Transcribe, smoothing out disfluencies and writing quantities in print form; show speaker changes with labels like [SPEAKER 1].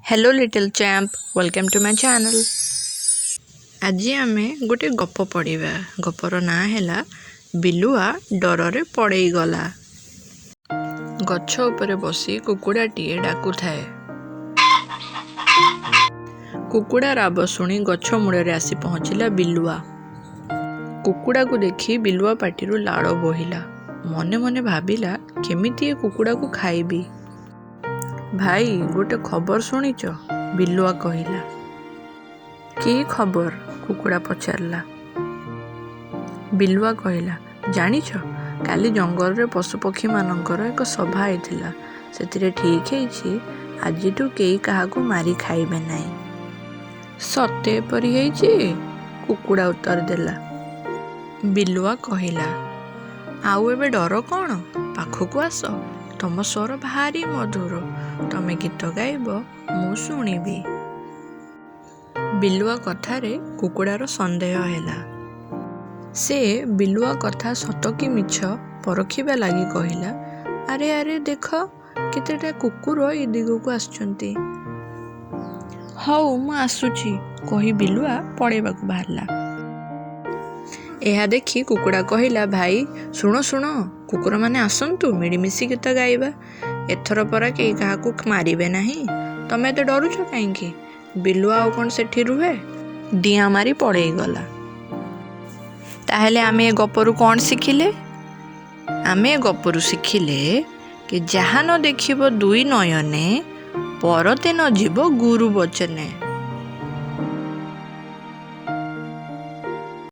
[SPEAKER 1] Hello little champ, welcome to my channel. आज आम गोटे गप पढ़ा। गपर ना है बिलुआ डर पड़े गला। गछ उपरे बसी कुकुड़ाटीए डाकुथाए। कुकुड़ा राब शुणी गछ मूଳରେ आसी पहुँचला बिलुआ। कुकुड़ा को देखी बिलुआ पाटिरू लाड़ बोहिला। मने मने भाविला केमिति कुकुड़ा को खाइबी। भाई गोटे खबर शुणिच? बिलुआ कहिला। कि खबर? कुकुड़ा पचारला। बिलुआ कहिला, जानिछ काली जंगल रे पशुपक्षी मानकर एक सभा होइथिला। सेतिरे ठीक हेछि आजिठू केही काहाकू मारी खाइबे नाही। सते परि हेछि? कुकुड़ा उत्तर देला। बिलुआ कहिला, आउ एबे डर कौन? पाखकू आस, तम स्वर भारी मधुर। तमे गीत गाइब, मु शुणिबी। बिलुआ कथारे कुकुड़ार संदेह हैला। से बिलुआ कथा सत कि मिछ परखिबा लागि कहिला, अरे अरे देख केतेटा कुकुर ए दिगकू आछंती। हौ मु आसुची कहि बिलुआ पड़ेबाकू बाहरला। एहा देखी कुकुड़ा कहिला, भाई शुण शुण, कुकुर माने आसंतु, मिळमिशी गीत गाइबा। एथर परा केही काहाकू मारिबे नाही। तमे तो डरुछ काहींकी? बिलुआ आउ कोन सेठी रुहे? डिया मारी पड़े गला। ताहेले आमे गपरु कोन शिखिले? आमे गपरु शिखिले कि जहा न देखिबो दुई नयने, परते न जीव गुरु बचने।